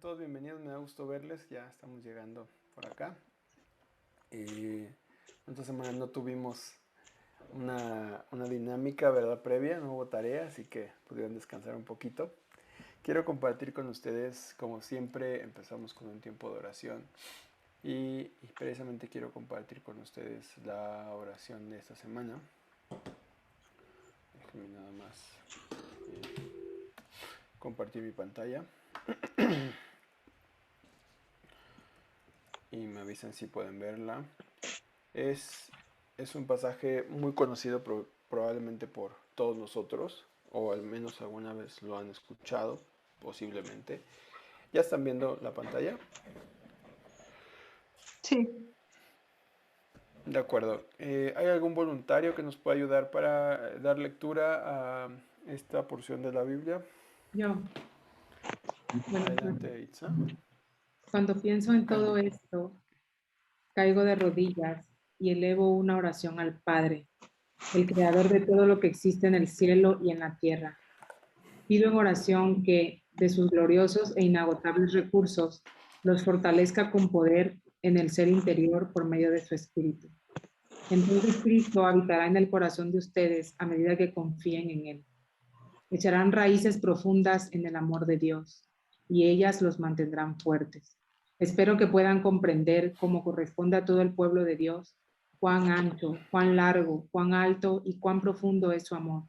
todos bienvenidos, me da gusto verles, ya estamos llegando por acá. Esta semana no tuvimos una dinámica, ¿verdad? Previa, no hubo tarea, así que pudieron descansar un poquito. Quiero compartir con ustedes, como siempre, empezamos con un tiempo de oración y precisamente quiero compartir con ustedes la oración de esta semana. Déjenme nada más compartir mi pantalla. Y me avisan si pueden verla. Es, es un pasaje muy conocido probablemente por todos nosotros, o al menos alguna vez lo han escuchado, posiblemente. ¿Ya están viendo la pantalla? Sí. De acuerdo. ¿Hay algún voluntario que nos pueda ayudar para dar lectura a esta porción de la Biblia? Yo, bueno, pues, Adelante, Itza. cuando pienso en Candy. todo esto, caigo de rodillas y elevo una oración al Padre, el creador de todo lo que existe en el cielo y en la tierra. Pido en oración que, de sus gloriosos e inagotables recursos, los fortalezca con poder en el ser interior por medio de su Espíritu. Entonces Cristo habitará en el corazón de ustedes a medida que confíen en Él. Echarán raíces profundas en el amor de Dios y ellas los mantendrán fuertes. Espero que puedan comprender, como corresponde a todo el pueblo de Dios, cuán ancho, cuán largo, cuán alto y cuán profundo es su amor.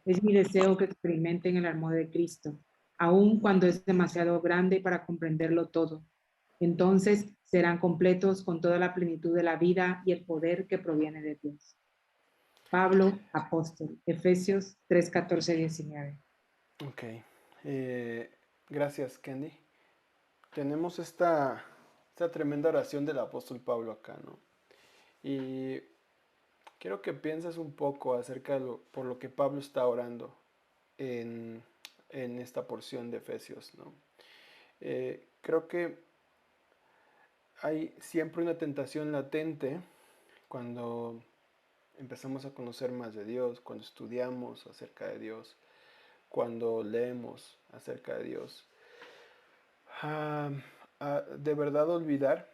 Es mi deseo que experimenten el amor de Cristo, aun cuando es demasiado grande para comprenderlo todo. Entonces serán completos con toda la plenitud de la vida y el poder que proviene de Dios. Pablo, apóstol, Efesios 3, 14, 19. Ok. Eh, gracias, Candy. Tenemos esta tremenda oración del apóstol Pablo acá, ¿no? Y quiero que pienses un poco acerca de por lo que Pablo está orando en, en esta porción de Efesios, ¿no? Creo que hay siempre una tentación latente cuando empezamos a conocer más de Dios, cuando estudiamos acerca de Dios, cuando leemos acerca de Dios, a, de verdad olvidar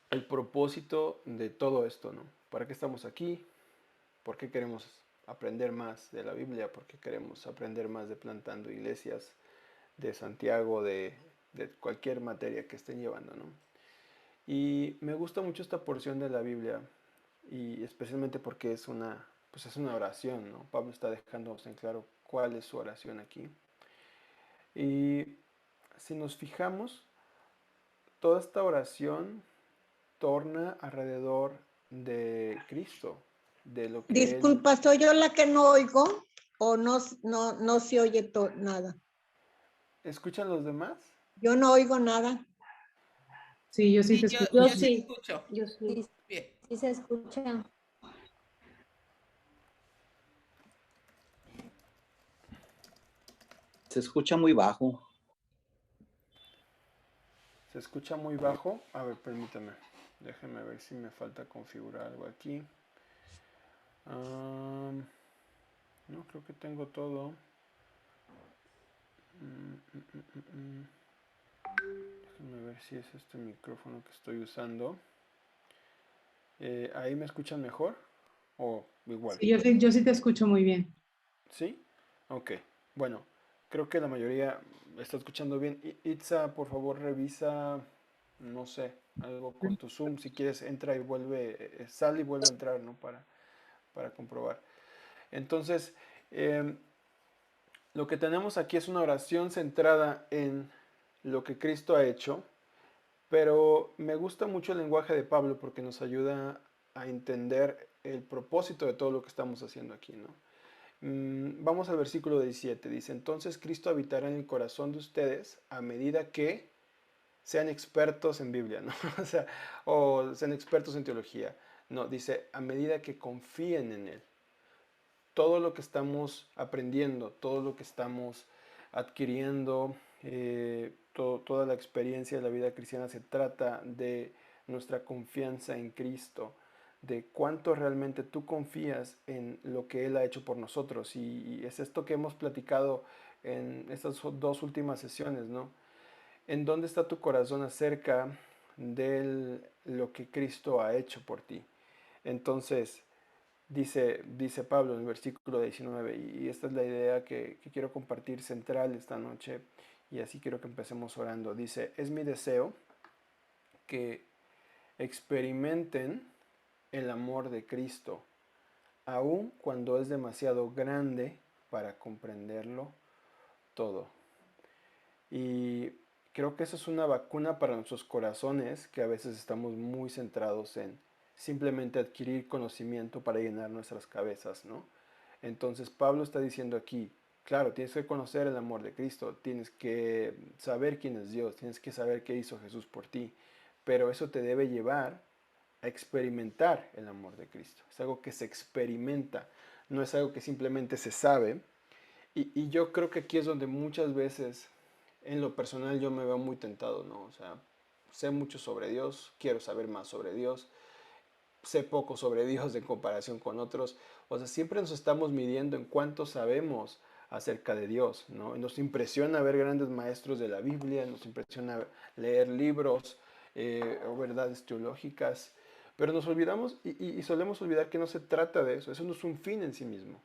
el propósito de todo esto, ¿no? ¿Para qué estamos aquí? ¿Por qué queremos aprender más de la Biblia? ¿Por qué queremos aprender más de plantando iglesias, de Santiago, de cualquier materia que estén llevando, ¿no? Y me gusta mucho esta porción de la Biblia, y especialmente porque pues es una oración, ¿no? Pablo está dejándonos en claro cuál es su oración aquí. Y si nos fijamos, toda esta oración torna alrededor de Cristo, de lo que Él... Disculpa, ¿soy yo la que no oigo o no se oye nada? ¿Escuchan los demás? Yo no oigo nada. Sí, yo sí Sí, te yo, escucho. yo sí te escucho. Yo sí, Bien. sí se escucha. Se escucha muy bajo. Se escucha muy bajo. A ver, permítame. Déjenme ver si me falta configurar algo aquí. No, creo que tengo todo. Déjenme ver si es este micrófono que estoy usando. ¿Ahí me escuchan mejor? ¿O igual? Sí, yo sí te escucho muy bien. ¿Sí? Ok. Bueno, creo que la mayoría está escuchando bien. Itza, por favor, revisa, no sé, algo con tu Zoom. Si quieres, entra y vuelve, sale y vuelve a entrar, ¿no? Para comprobar. Entonces, lo que tenemos aquí es una oración centrada en lo que Cristo ha hecho, pero me gusta mucho el lenguaje de Pablo porque nos ayuda a entender el propósito de todo lo que estamos haciendo aquí, ¿no? Vamos al versículo 17. Dice, entonces Cristo habitará en el corazón de ustedes a medida que sean expertos en Biblia, ¿no? o sean expertos en teología. No, dice, a medida que confíen en Él. Todo lo que estamos aprendiendo, todo lo que estamos adquiriendo, toda la experiencia de la vida cristiana se trata de nuestra confianza en Cristo, de cuánto realmente tú confías en lo que Él ha hecho por nosotros. Y es esto que hemos platicado en estas dos últimas sesiones, ¿no? ¿En dónde está tu corazón acerca de lo que Cristo ha hecho por ti? Entonces, dice Pablo en el versículo 19, y esta es la idea que quiero compartir central esta noche, y así quiero que empecemos orando. Dice, es mi deseo que experimenten el amor de Cristo, aun cuando es demasiado grande para comprenderlo todo. Y creo que eso es una vacuna para nuestros corazones, que a veces estamos muy centrados en simplemente adquirir conocimiento para llenar nuestras cabezas, ¿no? Entonces Pablo está diciendo aquí, claro, tienes que conocer el amor de Cristo, tienes que saber quién es Dios, tienes que saber qué hizo Jesús por ti, pero eso te debe llevar a experimentar el amor de Cristo. Es algo que se experimenta, no es algo que simplemente se sabe. Y yo creo que aquí es donde muchas veces, en lo personal, yo me veo muy tentado, ¿no? O sea, sé mucho sobre Dios, quiero saber más sobre Dios, sé poco sobre Dios en comparación con otros. O sea, siempre nos estamos midiendo en cuánto sabemos acerca de Dios, ¿no? Nos impresiona ver grandes maestros de la Biblia, nos impresiona leer libros o verdades teológicas, pero nos olvidamos y solemos olvidar que no se trata de eso no es un fin en sí mismo.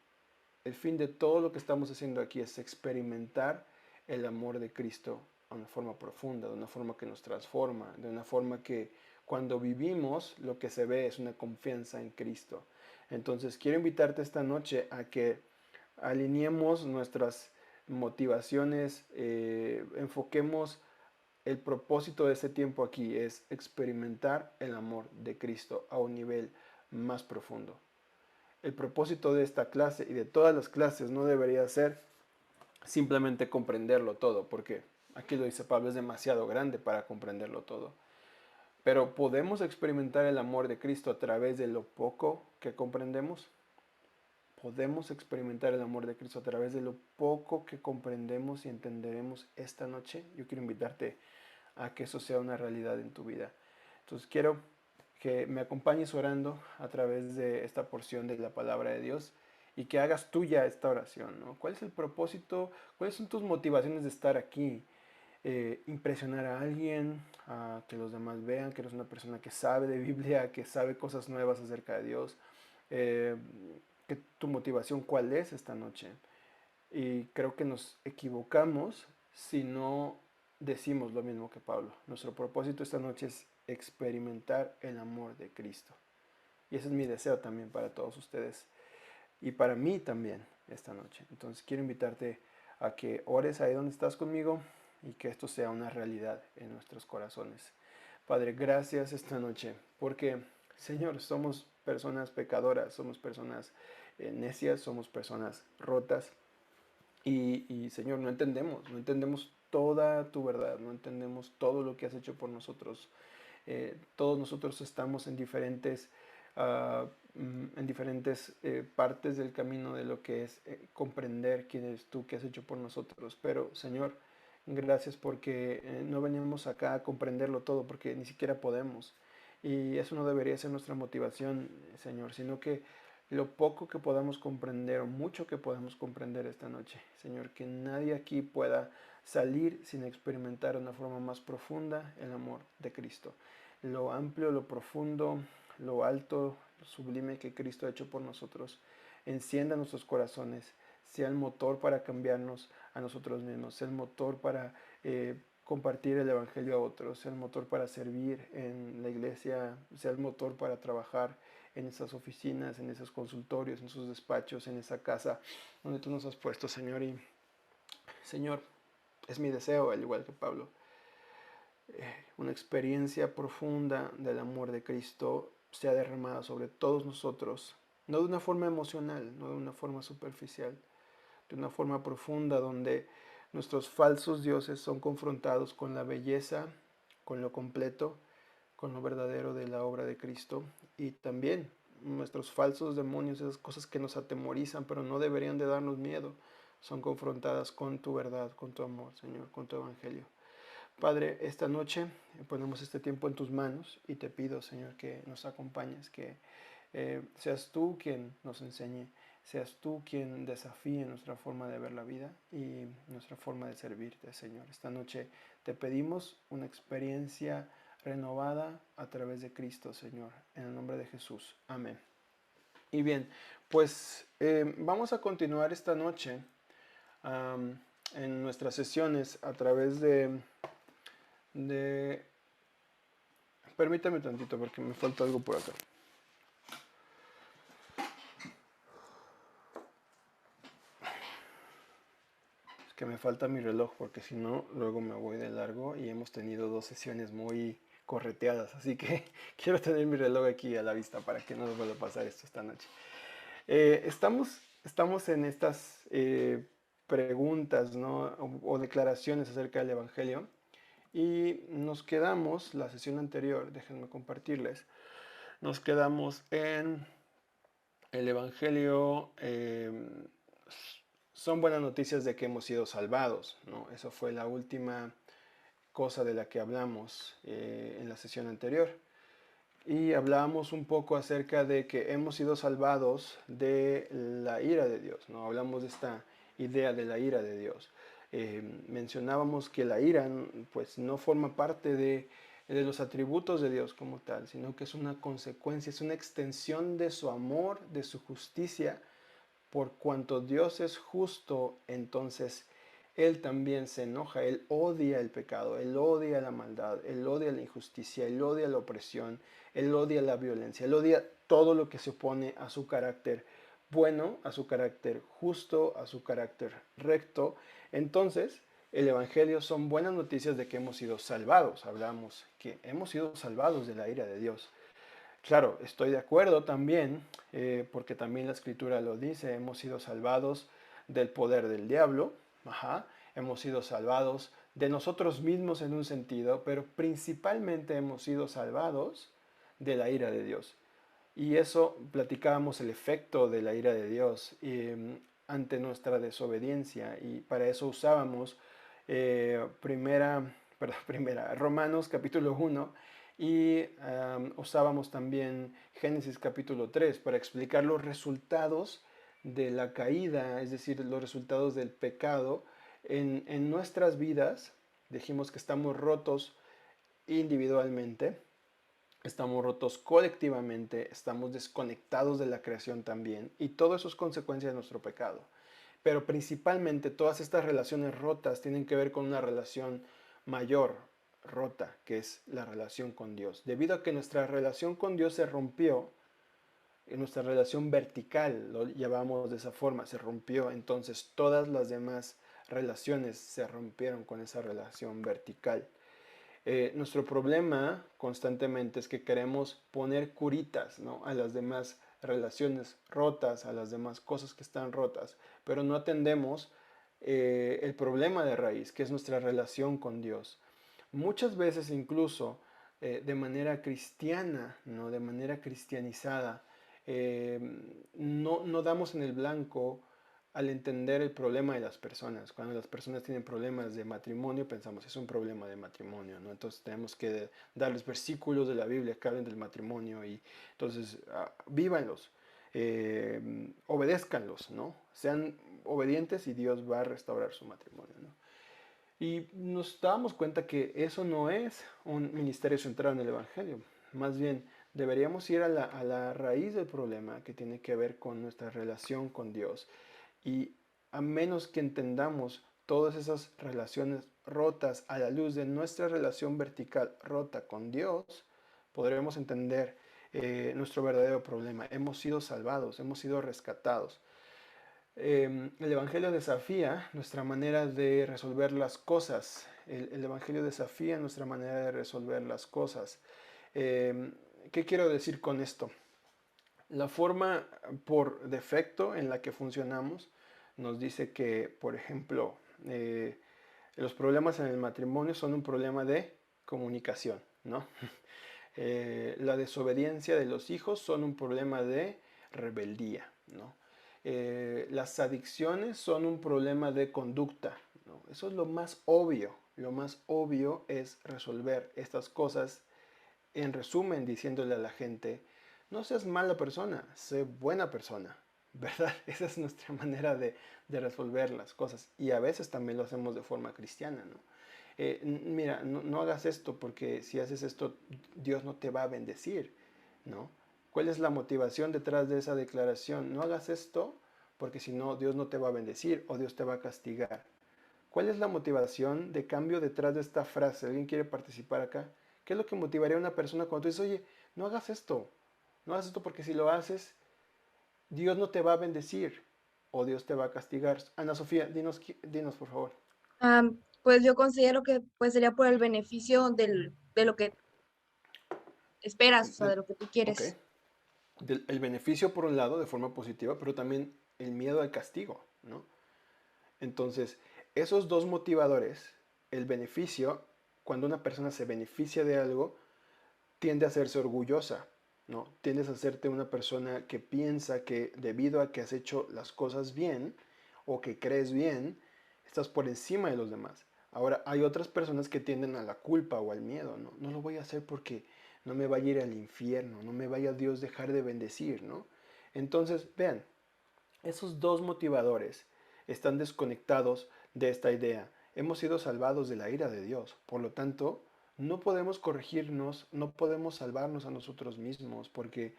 El fin de todo lo que estamos haciendo aquí es experimentar el amor de Cristo de una forma profunda, de una forma que nos transforma, de una forma que cuando vivimos lo que se ve es una confianza en Cristo. Entonces quiero invitarte esta noche a que alineemos nuestras motivaciones, enfoquemos el propósito de este tiempo aquí es experimentar el amor de Cristo a un nivel más profundo. El propósito de esta clase y de todas las clases no debería ser simplemente comprenderlo todo, porque aquí lo dice Pablo, es demasiado grande para comprenderlo todo. Pero podemos experimentar el amor de Cristo a través de lo poco que comprendemos. Podemos experimentar el amor de Cristo a través de lo poco que comprendemos y entenderemos esta noche. Yo quiero invitarte a que eso sea una realidad en tu vida. Entonces quiero que me acompañes orando a través de esta porción de la palabra de Dios y que hagas tuya esta oración, ¿no? ¿Cuál es el propósito? ¿Cuáles son tus motivaciones de estar aquí? Impresionar a alguien, a que los demás vean que eres una persona que sabe de Biblia, que sabe cosas nuevas acerca de Dios. Eh, que tu motivación cuál es esta noche. Y creo que nos equivocamos si no decimos lo mismo que Pablo. Nuestro propósito esta noche es experimentar el amor de Cristo. Y ese es mi deseo también para todos ustedes y para mí también esta noche. Entonces quiero invitarte a que ores ahí donde estás conmigo y que esto sea una realidad en nuestros corazones. Padre, gracias esta noche porque, Señor, somos personas pecadoras, somos personas necias, somos personas rotas Señor, no entendemos toda tu verdad, no entendemos todo lo que has hecho por nosotros. Todos nosotros estamos en diferentes partes del camino de lo que es comprender quién eres tú, qué has hecho por nosotros. Pero, Señor, gracias porque no venimos acá a comprenderlo todo, porque ni siquiera podemos. Y eso no debería ser nuestra motivación, Señor, sino que lo poco que podamos comprender o mucho que podamos comprender esta noche, Señor, que nadie aquí pueda salir sin experimentar de una forma más profunda el amor de Cristo. Lo amplio, lo profundo, lo alto, lo sublime que Cristo ha hecho por nosotros, encienda nuestros corazones, sea el motor para cambiarnos a nosotros mismos, sea el motor para compartir el Evangelio a otros, sea el motor para servir en la iglesia, sea el motor para trabajar en esas oficinas, en esos consultorios, en esos despachos, en esa casa donde tú nos has puesto, Señor. Y, Señor, es mi deseo, al igual que Pablo, una experiencia profunda del amor de Cristo sea derramada sobre todos nosotros, no de una forma emocional, no de una forma superficial, de una forma profunda donde nuestros falsos dioses son confrontados con la belleza, con lo completo, con lo verdadero de la obra de Cristo y también nuestros falsos demonios, esas cosas que nos atemorizan pero no deberían de darnos miedo, son confrontadas con tu verdad, con tu amor, Señor, con tu evangelio. Padre, esta noche ponemos este tiempo en tus manos y te pido, Señor, que nos acompañes, que seas tú quien nos enseñe, seas tú quien desafíe nuestra forma de ver la vida y nuestra forma de servirte, Señor. Esta noche Te pedimos una experiencia renovada a través de Cristo, Señor, en el nombre de Jesús. Amén. Y bien, pues vamos a continuar esta noche en nuestras sesiones a través de... Permítame tantito porque me falta algo por acá. Es que me falta mi reloj porque si no, luego me voy de largo y hemos tenido 2 sesiones muy correteadas. Así que quiero tener mi reloj aquí a la vista para que no nos vuelva a pasar esto esta noche. Estamos en estas preguntas, ¿no? o declaraciones acerca del Evangelio. Y nos quedamos, la sesión anterior, déjenme compartirles, nos quedamos en el Evangelio, son buenas noticias de que hemos sido salvados, ¿no? Eso fue la última cosa de la que hablamos en la sesión anterior. Y hablábamos un poco acerca de que hemos sido salvados de la ira de Dios, ¿no? Hablamos de esta idea de la ira de Dios. Mencionábamos que la ira pues no forma parte de los atributos de Dios como tal, sino que es una consecuencia, es una extensión de su amor, de su justicia. Por cuanto Dios es justo, entonces Él también se enoja, Él odia el pecado, Él odia la maldad, Él odia la injusticia, Él odia la opresión, Él odia la violencia, Él odia todo lo que se opone a su carácter bueno, a su carácter justo, a su carácter recto. Entonces, el Evangelio son buenas noticias de que hemos sido salvados. Hablamos que hemos sido salvados de la ira de Dios. Claro, estoy de acuerdo también, porque también la Escritura lo dice, hemos sido salvados del poder del diablo, hemos sido salvados de nosotros mismos en un sentido, pero principalmente hemos sido salvados de la ira de Dios. Y eso platicábamos el efecto de la ira de Dios ante nuestra desobediencia, y para eso usábamos Romanos capítulo 1, y usábamos también Génesis capítulo 3 para explicar los resultados de la caída, es decir, los resultados del pecado en nuestras vidas. Dijimos que estamos rotos individualmente, estamos rotos colectivamente, estamos desconectados de la creación también, y todo eso es consecuencia de nuestro pecado. Pero principalmente todas estas relaciones rotas tienen que ver con una relación mayor rota, que es la relación con Dios. Debido a que nuestra relación con Dios se rompió, nuestra relación vertical, lo llamamos de esa forma, se rompió, entonces todas las demás relaciones se rompieron con esa relación vertical. Nuestro problema constantemente es que queremos poner curitas, ¿no?, a las demás relaciones rotas, a las demás cosas que están rotas, pero no atendemos el problema de raíz, que es nuestra relación con Dios. Muchas veces incluso de manera cristiana, ¿no?, de manera cristianizada, no damos en el blanco al entender el problema de las personas. Cuando las personas tienen problemas de matrimonio, pensamos, es un problema de matrimonio, ¿no? Entonces tenemos que darles versículos de la Biblia que hablen del matrimonio, y entonces vívanlos, obedézcanlos, ¿no? Sean obedientes y Dios va a restaurar su matrimonio, ¿no? Y nos damos cuenta que eso no es un ministerio centrado en el Evangelio. Más bien, deberíamos ir a la raíz del problema, que tiene que ver con nuestra relación con Dios. Y a menos que entendamos todas esas relaciones rotas a la luz de nuestra relación vertical rota con Dios, podremos entender nuestro verdadero problema. Hemos sido salvados, hemos sido rescatados. El Evangelio desafía nuestra manera de resolver las cosas. El Evangelio desafía nuestra manera de resolver las cosas. ¿Qué quiero decir con esto? La forma por defecto en la que funcionamos nos dice que, por ejemplo, los problemas en el matrimonio son un problema de comunicación, ¿no? La desobediencia de los hijos son un problema de rebeldía, ¿no? Las adicciones son un problema de conducta, ¿no? Eso es lo más obvio. Lo más obvio es resolver estas cosas, en resumen, diciéndole a la gente, no seas mala persona, sé buena persona, ¿verdad? Esa es nuestra manera de resolver las cosas, y a veces también lo hacemos de forma cristiana, ¿no? Mira, no hagas esto porque si haces esto, Dios no te va a bendecir, ¿no? ¿Cuál es la motivación detrás de esa declaración? No hagas esto porque si no, Dios no te va a bendecir o Dios te va a castigar. ¿Cuál es la motivación de cambio detrás de esta frase? ¿Alguien quiere participar acá? ¿Qué es lo que motivaría a una persona cuando tú dices, oye, no hagas esto? No hagas esto porque si lo haces, Dios no te va a bendecir o Dios te va a castigar. Ana Sofía, dinos por favor. Pues yo considero que pues sería por el beneficio de lo que esperas, o sea, de lo que tú Ok. quieres. El beneficio por un lado de forma positiva, pero también el miedo al castigo, ¿no? Entonces, esos dos motivadores, el beneficio, cuando una persona se beneficia de algo, tiende a hacerse orgullosa, ¿no? Tiendes a hacerte una persona que piensa que debido a que has hecho las cosas bien o que crees bien, estás por encima de los demás. Ahora, hay otras personas que tienden a la culpa o al miedo, ¿no? No lo voy a hacer porque no me vaya a ir al infierno, no me vaya a Dios dejar de bendecir, ¿no? Entonces, vean, esos dos motivadores están desconectados de esta idea. Hemos sido salvados de la ira de Dios. Por lo tanto, no podemos corregirnos, no podemos salvarnos a nosotros mismos, porque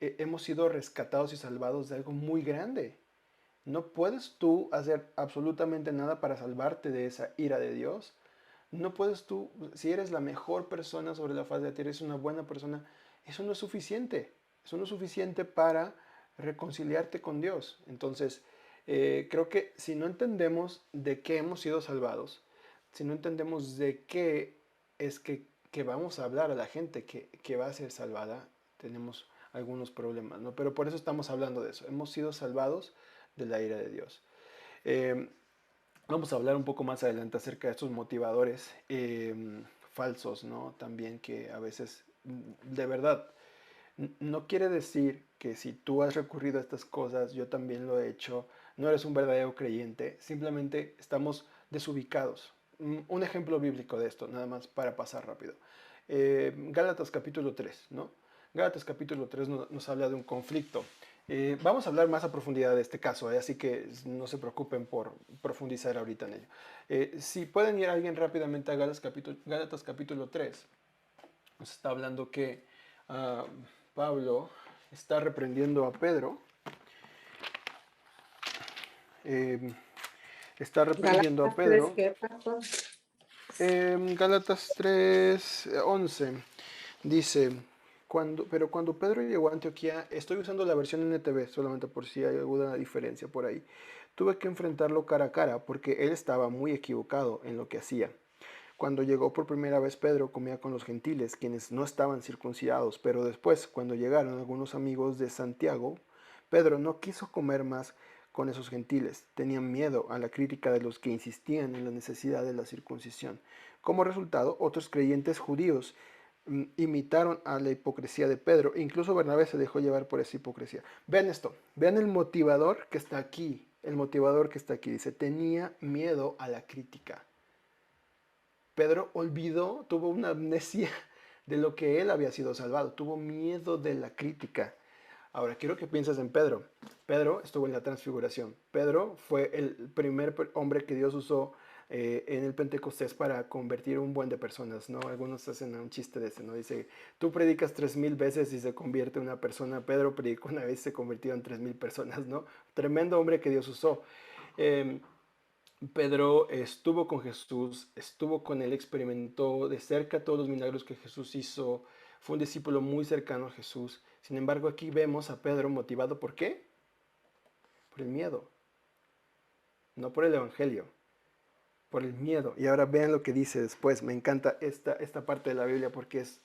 hemos sido rescatados y salvados de algo muy grande. No puedes tú hacer absolutamente nada para salvarte de esa ira de Dios. No puedes tú, si eres la mejor persona sobre la faz de la tierra, eres una buena persona, eso no es suficiente. Eso no es suficiente para reconciliarte con Dios. Entonces, creo que si no entendemos de qué hemos sido salvados, si no entendemos de qué es que vamos a hablar a la gente que va a ser salvada, tenemos algunos problemas, ¿no? Pero por eso estamos hablando de eso. Hemos sido salvados de la ira de Dios. Eh, Vamos a hablar un poco más adelante acerca de estos motivadores falsos, ¿no? También que a veces, de verdad, no quiere decir que si tú has recurrido a estas cosas, yo también lo he hecho, no eres un verdadero creyente, simplemente estamos desubicados. Un ejemplo bíblico de esto, nada más para pasar rápido. Gálatas capítulo 3, ¿no? Gálatas capítulo 3 nos habla de un conflicto. Vamos a hablar más a profundidad de este caso, así que no se preocupen por profundizar ahorita en ello. Si pueden ir alguien rápidamente a Gálatas capítulo 3, nos está hablando que uh, Pablo está reprendiendo a Pedro. Eh, Está reprendiendo a Galatas 3, Pedro. ¿qué, pastor? Gálatas 3, 11 dice, pero cuando Pedro llegó a Antioquía, estoy usando la versión NTV solamente por si hay alguna diferencia por ahí, tuve que enfrentarlo cara a cara porque él estaba muy equivocado en lo que hacía. Cuando llegó por primera vez Pedro comía con los gentiles, quienes no estaban circuncidados, pero después, cuando llegaron algunos amigos de Santiago, Pedro no quiso comer más con esos gentiles. Tenían miedo a la crítica de los que insistían en la necesidad de la circuncisión. Como resultado, otros creyentes judíos imitaron a la hipocresía de Pedro. Incluso Bernabé se dejó llevar por esa hipocresía. Vean esto, vean el motivador que está aquí. El motivador que está aquí dice, tenía miedo a la crítica. Pedro olvidó, tuvo una amnesia de lo que él había sido salvado, tuvo miedo de la crítica. Ahora, quiero que pienses en Pedro. Pedro estuvo en la transfiguración. Pedro fue el primer hombre que Dios usó en el Pentecostés para convertir un buen de personas, ¿no? Algunos hacen un chiste de ese, ¿no? Dice, tú predicas 3000 veces y se convierte una persona. Pedro predicó una vez y se convirtió en 3000 personas, ¿no? Tremendo hombre que Dios usó. Pedro estuvo con Jesús, estuvo con él, experimentó de cerca todos los milagros que Jesús hizo, fue un discípulo muy cercano a Jesús. Sin embargo, aquí vemos a Pedro motivado ¿por qué? Por el miedo, no por el evangelio, por el miedo. Y ahora vean lo que dice después. Me encanta esta parte de la Biblia porque es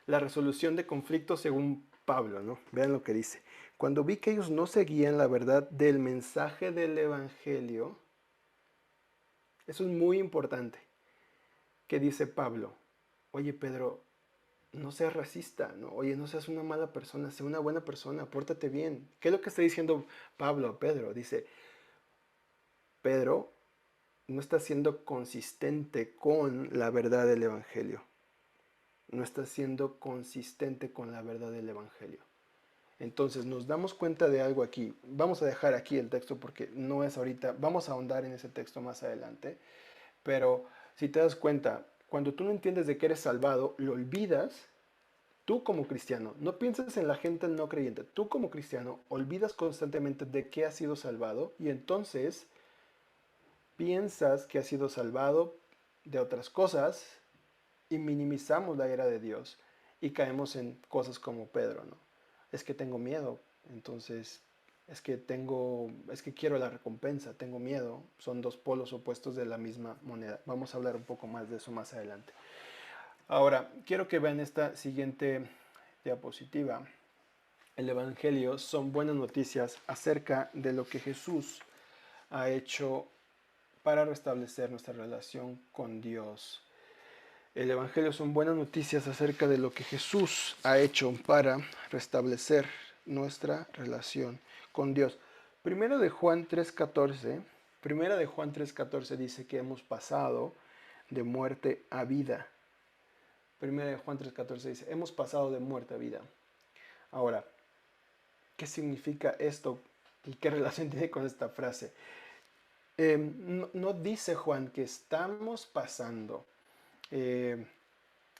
la resolución de conflictos según Pablo, ¿no? Vean lo que dice. Cuando vi que ellos no seguían la verdad del mensaje del evangelio, eso es muy importante. ¿Qué dice Pablo? Oye, Pedro, no seas racista, ¿no? Oye, no seas una mala persona, sé una buena persona, pórtate bien. ¿Qué es lo que está diciendo Pablo a Pedro? Dice, Pedro no está siendo consistente con la verdad del Evangelio. No está siendo consistente con la verdad del Evangelio. Entonces nos damos cuenta de algo aquí. Vamos a dejar aquí el texto porque no es ahorita. Vamos a ahondar en ese texto más adelante. Pero Si te das cuenta, cuando tú no entiendes de que eres salvado, lo olvidas. Tú como cristiano, no pienses en la gente no creyente. Tú como cristiano olvidas constantemente de que has sido salvado y entonces piensas que has sido salvado de otras cosas y minimizamos la ira de Dios y caemos en cosas como Pedro, ¿no? Es que tengo miedo, entonces es que quiero la recompensa, tengo miedo. Son dos polos opuestos de la misma moneda. Vamos a hablar un poco más de eso más adelante. Ahora, quiero que vean esta siguiente diapositiva. El Evangelio son buenas noticias acerca de lo que Jesús ha hecho para restablecer nuestra relación con Dios. El Evangelio son buenas noticias acerca de lo que Jesús ha hecho para restablecer nuestra relación con Dios. Primera de Juan 3:14 dice que hemos pasado de muerte a vida. Primera de Juan 3:14 dice, hemos pasado de muerte a vida. Ahora, ¿qué significa esto y qué relación tiene con esta frase? No dice Juan que estamos pasando.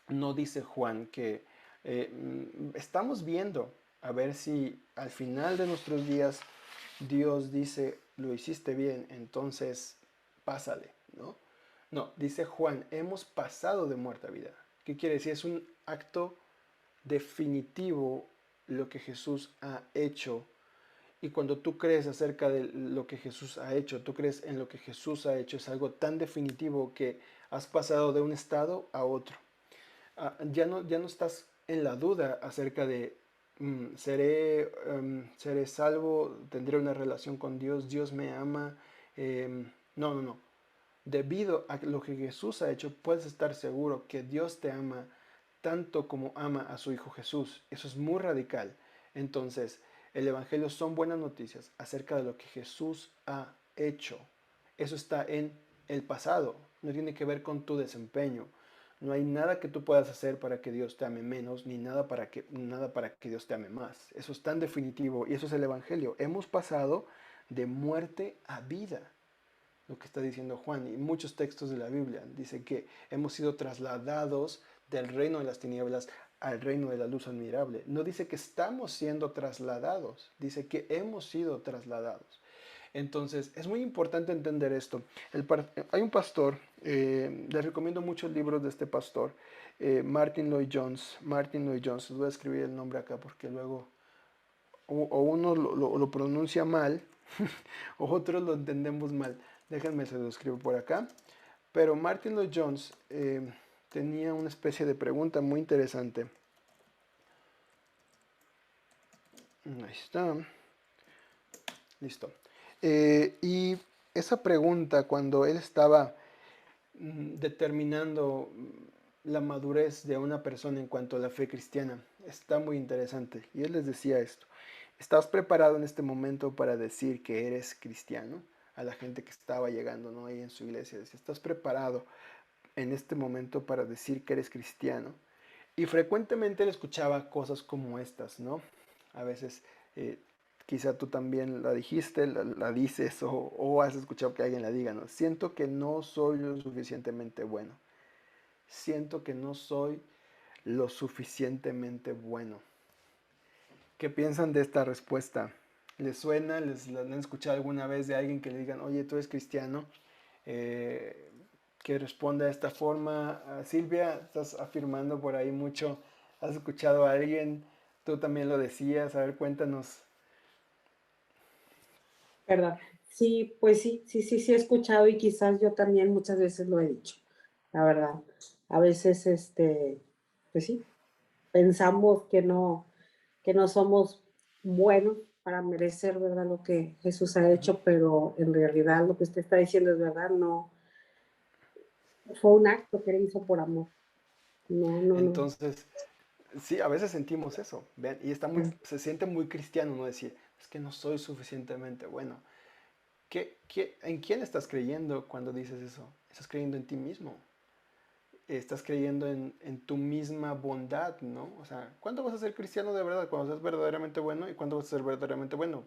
No dice Juan que estamos viendo a ver si al final de nuestros días Dios dice, lo hiciste bien, entonces pásale, ¿no? No, dice Juan, hemos pasado de muerte a vida. ¿Qué quiere decir? Es un acto definitivo lo que Jesús ha hecho. Y cuando tú crees acerca de lo que Jesús ha hecho, tú crees en lo que Jesús ha hecho, es algo tan definitivo que has pasado de un estado a otro. Ya no estás en la duda acerca de seré salvo, tendré una relación con Dios, Dios me ama. No. Debido a lo que Jesús ha hecho, puedes estar seguro que Dios te ama tanto como ama a su Hijo Jesús. Eso es muy radical. Entonces, el Evangelio son buenas noticias acerca de lo que Jesús ha hecho. Eso está en el pasado, no tiene que ver con tu desempeño. No hay nada que tú puedas hacer para que Dios te ame menos, ni nada para que Dios te ame más. Eso es tan definitivo y eso es el Evangelio. Hemos pasado de muerte a vida, lo que está diciendo Juan, y muchos textos de la Biblia. Dice que hemos sido trasladados del reino de las tinieblas al reino de la luz admirable. No dice que estamos siendo trasladados, dice que hemos sido trasladados. Entonces, es muy importante entender esto. Hay un pastor, les recomiendo muchos libros de este pastor, Martin Lloyd Jones. Martin Lloyd Jones, les voy a escribir el nombre acá porque luego o uno lo pronuncia mal o otros lo entendemos mal. Déjenme se lo escribo por acá. Pero Martin Lloyd Jones tenía una especie de pregunta muy interesante. Ahí está. Listo. Y esa pregunta, cuando él estaba determinando la madurez de una persona en cuanto a la fe cristiana, está muy interesante. Y él les decía esto: ¿estás preparado en este momento para decir que eres cristiano? A la gente que estaba llegando, ¿no?, ahí en su iglesia, decía, ¿estás preparado en este momento para decir que eres cristiano? Y frecuentemente él escuchaba cosas como estas, ¿no? A veces quizá tú también la dijiste, la dices o has escuchado que alguien la diga, ¿no? Siento que no soy lo suficientemente bueno. Siento que no soy lo suficientemente bueno. ¿Qué piensan de esta respuesta? ¿Les suena? ¿La han escuchado alguna vez de alguien que le digan, oye, tú eres cristiano? Que responda de esta forma. Silvia, estás afirmando por ahí mucho. ¿Has escuchado a alguien? Tú también lo decías. A ver, cuéntanos. ¿Verdad? Sí, pues sí he escuchado y quizás yo también muchas veces lo he dicho, la verdad. A veces, pues sí, pensamos que no somos buenos para merecer, ¿verdad?, lo que Jesús ha hecho, pero en realidad lo que usted está diciendo es verdad, no, fue un acto que él hizo por amor. No. Entonces, sí, a veces sentimos eso. ¿Ven? Y se siente muy cristiano, ¿no? Decir, es que no soy suficientemente bueno. ¿En quién estás creyendo cuando dices eso? Estás creyendo en ti mismo. Estás creyendo en tu misma bondad, ¿no? O sea, ¿cuándo vas a ser cristiano de verdad? Cuando seas verdaderamente bueno. ¿Y cuándo vas a ser verdaderamente bueno?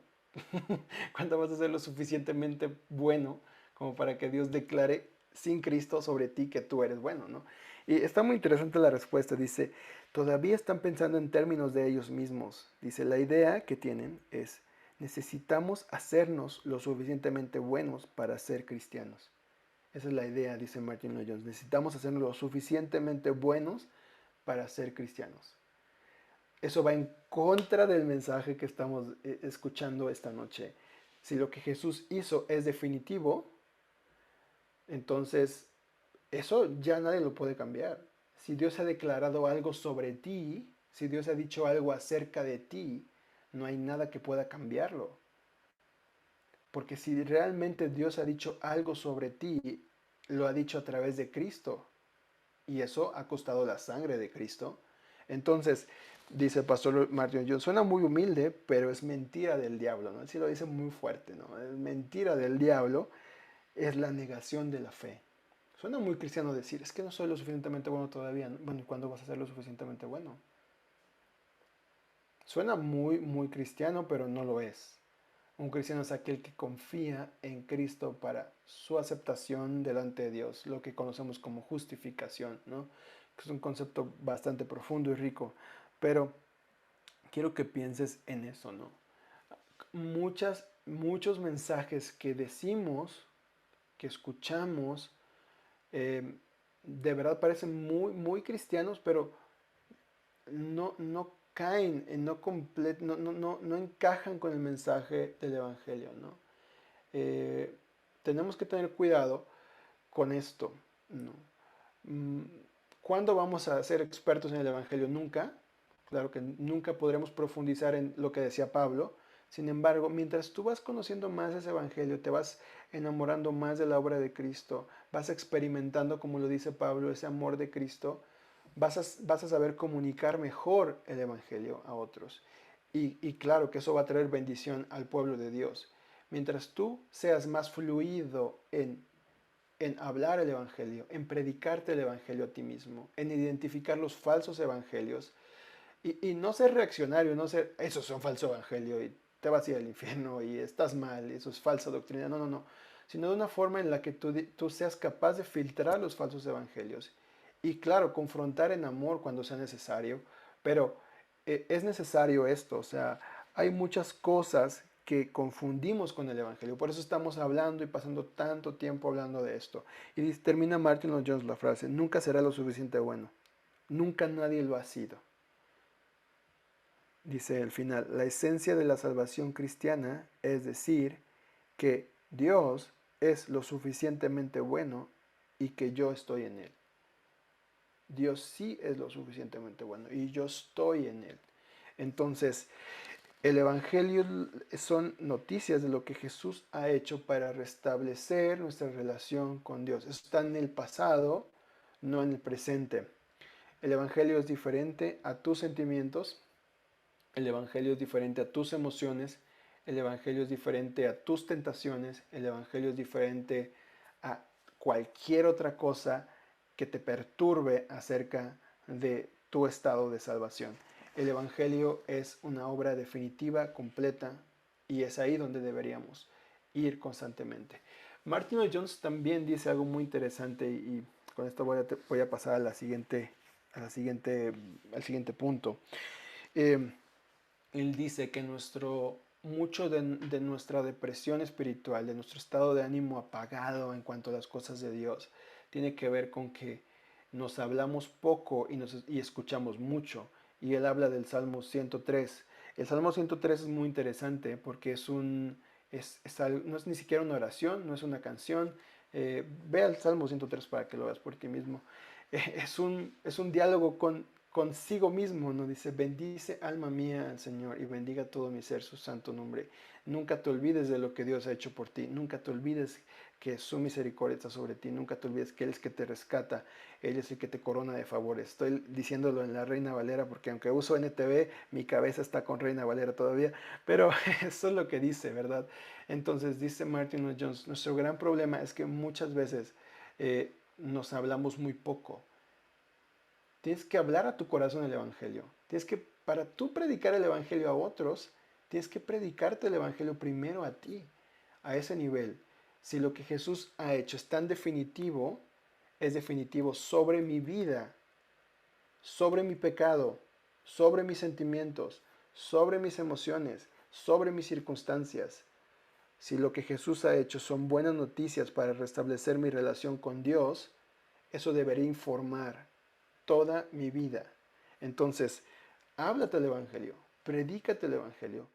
¿Cuándo vas a ser lo suficientemente bueno como para que Dios declare sin Cristo sobre ti que tú eres bueno, ¿no? Y está muy interesante la respuesta. Dice, todavía están pensando en términos de ellos mismos. Dice, la idea que tienen es, necesitamos hacernos lo suficientemente buenos para ser cristianos. Esa es la idea, dice Martin Lloyd Jones. Necesitamos hacernos lo suficientemente buenos para ser cristianos. Eso va en contra del mensaje que estamos escuchando esta noche. Si lo que Jesús hizo es definitivo, entonces eso ya nadie lo puede cambiar. Si Dios ha declarado algo sobre ti, si Dios ha dicho algo acerca de ti, no hay nada que pueda cambiarlo. Porque si realmente Dios ha dicho algo sobre ti, lo ha dicho a través de Cristo. Y eso ha costado la sangre de Cristo. Entonces, dice el pastor Martin Jones, suena muy humilde, pero es mentira del diablo, ¿no? Él sí lo dice muy fuerte, ¿no? Es mentira del diablo, es la negación de la fe. Suena muy cristiano decir, es que no soy lo suficientemente bueno todavía. Bueno, ¿y cuándo vas a ser lo suficientemente bueno? Suena muy, muy cristiano, pero no lo es. Un cristiano es aquel que confía en Cristo para su aceptación delante de Dios, lo que conocemos como justificación, ¿no? Que es un concepto bastante profundo y rico, pero quiero que pienses en eso, ¿no? Muchos mensajes que decimos, que escuchamos, de verdad parecen muy, muy cristianos, pero no caen, no encajan con el mensaje del Evangelio, ¿no? Eh, tenemos que tener cuidado con esto, ¿no? Mm, ¿Cuándo vamos a ser expertos en el Evangelio? Nunca. Claro que nunca podremos profundizar en lo que decía Pablo. Sin embargo, mientras tú vas conociendo más ese Evangelio, te vas enamorando más de la obra de Cristo, vas experimentando, como lo dice Pablo, ese amor de Cristo, vas a saber comunicar mejor el Evangelio a otros. Y claro que eso va a traer bendición al pueblo de Dios. Mientras tú seas más fluido en hablar el Evangelio, en predicarte el Evangelio a ti mismo, en identificar los falsos evangelios y no ser reaccionario, no ser, eso es un falso evangelio y te vas a ir al infierno y estás mal, eso es falsa doctrina, no, sino de una forma en la que tú seas capaz de filtrar los falsos evangelios y claro, confrontar en amor cuando sea necesario, pero es necesario esto, o sea, hay muchas cosas que confundimos con el Evangelio. Por eso estamos hablando y pasando tanto tiempo hablando de esto. Y termina Martin Lloyd Jones la frase, nunca será lo suficiente bueno. Nunca nadie lo ha sido. Dice el final, la esencia de la salvación cristiana es decir que Dios es lo suficientemente bueno y que yo estoy en Él. Dios sí es lo suficientemente bueno y yo estoy en Él. Entonces, el Evangelio son noticias de lo que Jesús ha hecho para restablecer nuestra relación con Dios. Eso está en el pasado, no en el presente. El Evangelio es diferente a tus sentimientos, el Evangelio es diferente a tus emociones, el Evangelio es diferente a tus tentaciones, el Evangelio es diferente a cualquier otra cosa que te perturbe acerca de tu estado de salvación. El Evangelio es una obra definitiva, completa, y es ahí donde deberíamos ir constantemente. Martin Lloyd Jones también dice algo muy interesante y con esto voy a pasar al siguiente punto. Él dice que mucho de nuestra depresión espiritual, de nuestro estado de ánimo apagado en cuanto a las cosas de Dios, tiene que ver con que nos hablamos poco y escuchamos mucho. Y él habla del Salmo 103. El Salmo 103 es muy interesante porque no es ni siquiera una oración, no es una canción. Ve al Salmo 103 para que lo veas por ti mismo. Es un diálogo consigo mismo, ¿no? Dice, bendice alma mía al Señor y bendiga todo mi ser su santo nombre. Nunca te olvides de lo que Dios ha hecho por ti, nunca te olvides que su misericordia está sobre ti, nunca te olvides que Él es que te rescata, Él es el que te corona de favores. Estoy diciéndolo en la Reina Valera porque aunque uso NTV, mi cabeza está con Reina Valera todavía, pero eso es lo que dice, ¿verdad? Entonces dice Martin Lloyd Jones, nuestro gran problema es que muchas veces nos hablamos muy poco. Tienes que hablar a tu corazón el Evangelio. Para tú predicar el Evangelio a otros, tienes que predicarte el Evangelio primero a ti, a ese nivel. Si lo que Jesús ha hecho es tan definitivo, es definitivo sobre mi vida, sobre mi pecado, sobre mis sentimientos, sobre mis emociones, sobre mis circunstancias. Si lo que Jesús ha hecho son buenas noticias para restablecer mi relación con Dios, eso debería informar toda mi vida. Entonces, háblate el Evangelio, predícate el Evangelio,